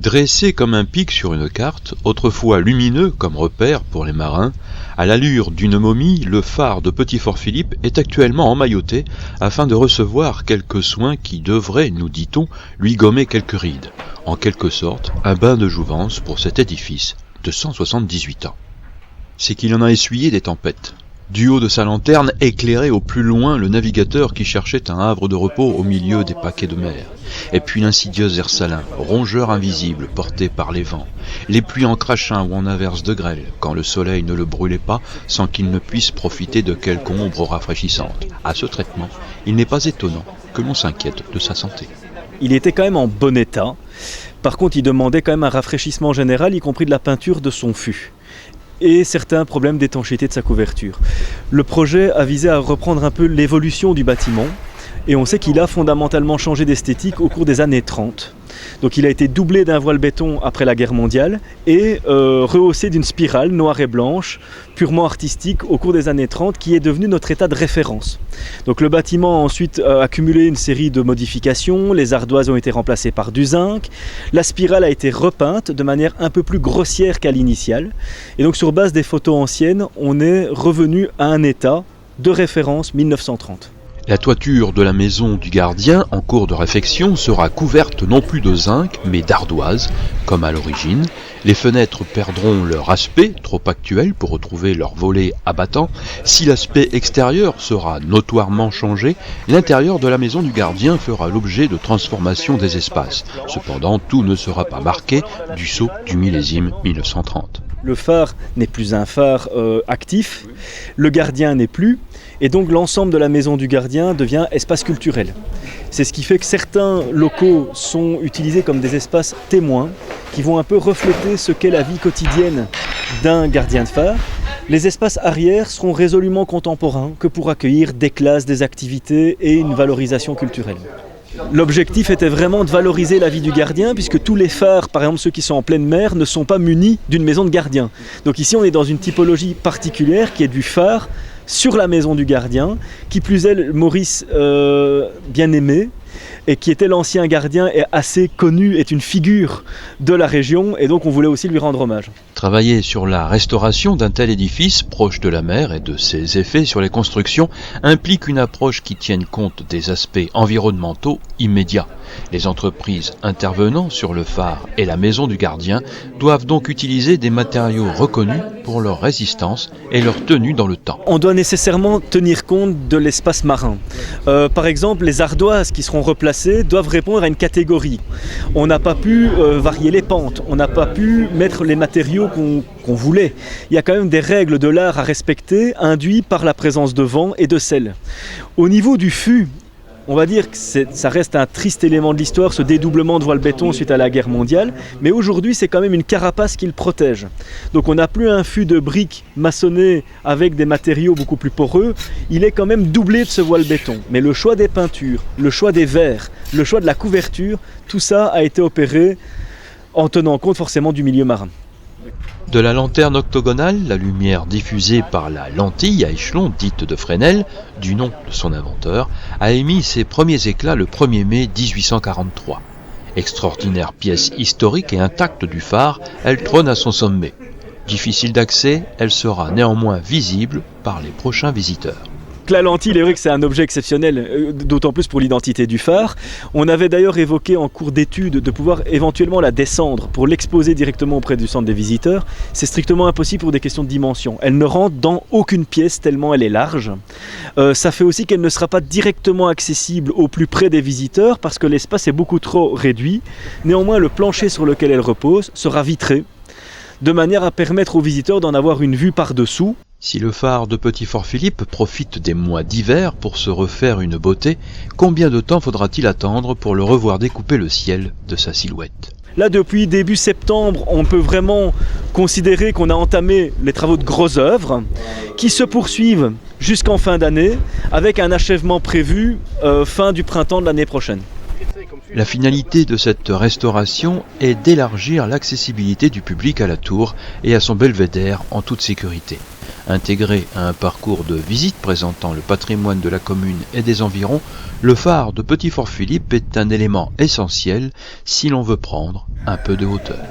Dressé comme un pic sur une carte, autrefois lumineux comme repère pour les marins, à l'allure d'une momie, le phare de Petit-Fort-Philippe est actuellement emmailloté afin de recevoir quelques soins qui devraient, nous dit-on, lui gommer quelques rides. En quelque sorte, un bain de jouvence pour cet édifice de 178 ans. C'est qu'il en a essuyé des tempêtes. Du haut de sa lanterne éclairait au plus loin le navigateur qui cherchait un havre de repos au milieu des paquets de mer. Et puis l'insidieux air salin, rongeur invisible porté par les vents, les pluies en crachant ou en averse de grêle, quand le soleil ne le brûlait pas sans qu'il ne puisse profiter de quelque ombre rafraîchissante. À ce traitement, il n'est pas étonnant que l'on s'inquiète de sa santé. Il était quand même en bon état. Par contre, il demandait quand même un rafraîchissement général, y compris de la peinture de son fût et certains problèmes d'étanchéité de sa couverture. Le projet a visé à reprendre un peu l'évolution du bâtiment et on sait qu'il a fondamentalement changé d'esthétique au cours des années 30. Donc il a été doublé d'un voile béton après la guerre mondiale et rehaussé d'une spirale noire et blanche, purement artistique, au cours des années 30, qui est devenu notre état de référence. Donc le bâtiment a ensuite accumulé une série de modifications, les ardoises ont été remplacées par du zinc, la spirale a été repeinte de manière un peu plus grossière qu'à l'initiale, et donc sur base des photos anciennes, on est revenu à un état de référence 1930. La toiture de la maison du gardien, en cours de réfection, sera couverte non plus de zinc, mais d'ardoise, comme à l'origine. Les fenêtres perdront leur aspect, trop actuel pour retrouver leur volet abattant. Si l'aspect extérieur sera notoirement changé, l'intérieur de la maison du gardien fera l'objet de transformations des espaces. Cependant, tout ne sera pas marqué du sceau du millésime 1930. Le phare n'est plus un phare actif, le gardien n'est plus, et donc l'ensemble de la maison du gardien devient espace culturel. C'est ce qui fait que certains locaux sont utilisés comme des espaces témoins qui vont un peu refléter ce qu'est la vie quotidienne d'un gardien de phare. Les espaces arrière seront résolument contemporains que pour accueillir des classes, des activités et une valorisation culturelle. L'objectif était vraiment de valoriser la vie du gardien puisque tous les phares, par exemple ceux qui sont en pleine mer, ne sont pas munis d'une maison de gardien. Donc ici on est dans une typologie particulière qui est du phare sur la maison du gardien, qui plus est Maurice Bien-Aimé, et qui était l'ancien gardien et assez connu, est une figure de la région et donc on voulait aussi lui rendre hommage. Travailler sur la restauration d'un tel édifice proche de la mer et de ses effets sur les constructions implique une approche qui tienne compte des aspects environnementaux immédiats. Les entreprises intervenant sur le phare et la maison du gardien doivent donc utiliser des matériaux reconnus pour leur résistance et leur tenue dans le temps. On doit nécessairement tenir compte de l'espace marin. Par exemple, les ardoises qui seront replacées doivent répondre à une catégorie. On n'a pas pu varier les pentes, on n'a pas pu mettre les matériaux qu'on voulait. Il y a quand même des règles de l'art à respecter, induites par la présence de vent et de sel. Au niveau du fût, on va dire que ça reste un triste élément de l'histoire, ce dédoublement de voile béton suite à la guerre mondiale, mais aujourd'hui c'est quand même une carapace qui le protège. Donc on n'a plus un fût de briques maçonnées avec des matériaux beaucoup plus poreux, il est quand même doublé de ce voile béton. Mais le choix des peintures, le choix des verres, le choix de la couverture, tout ça a été opéré en tenant compte forcément du milieu marin. De la lanterne octogonale, la lumière diffusée par la lentille à échelon dite de Fresnel, du nom de son inventeur, a émis ses premiers éclats le 1er mai 1843. Extraordinaire pièce historique et intacte du phare, elle trône à son sommet. Difficile d'accès, elle sera néanmoins visible par les prochains visiteurs. La lentille, il est vrai que c'est un objet exceptionnel, d'autant plus pour l'identité du phare. On avait d'ailleurs évoqué en cours d'étude de pouvoir éventuellement la descendre pour l'exposer directement auprès du centre des visiteurs. C'est strictement impossible pour des questions de dimension. Elle ne rentre dans aucune pièce tellement elle est large. Ça fait aussi qu'elle ne sera pas directement accessible au plus près des visiteurs parce que l'espace est beaucoup trop réduit. Néanmoins, le plancher sur lequel elle repose sera vitré, de manière à permettre aux visiteurs d'en avoir une vue par-dessous. Si le phare de Petit-Fort-Philippe profite des mois d'hiver pour se refaire une beauté, combien de temps faudra-t-il attendre pour le revoir découper le ciel de sa silhouette ? Là, depuis début septembre, on peut vraiment considérer qu'on a entamé les travaux de grosses œuvres qui se poursuivent jusqu'en fin d'année avec un achèvement prévu fin du printemps de l'année prochaine. La finalité de cette restauration est d'élargir l'accessibilité du public à la tour et à son belvédère en toute sécurité. Intégré à un parcours de visite présentant le patrimoine de la commune et des environs, le phare de Petit-Fort-Philippe est un élément essentiel si l'on veut prendre un peu de hauteur.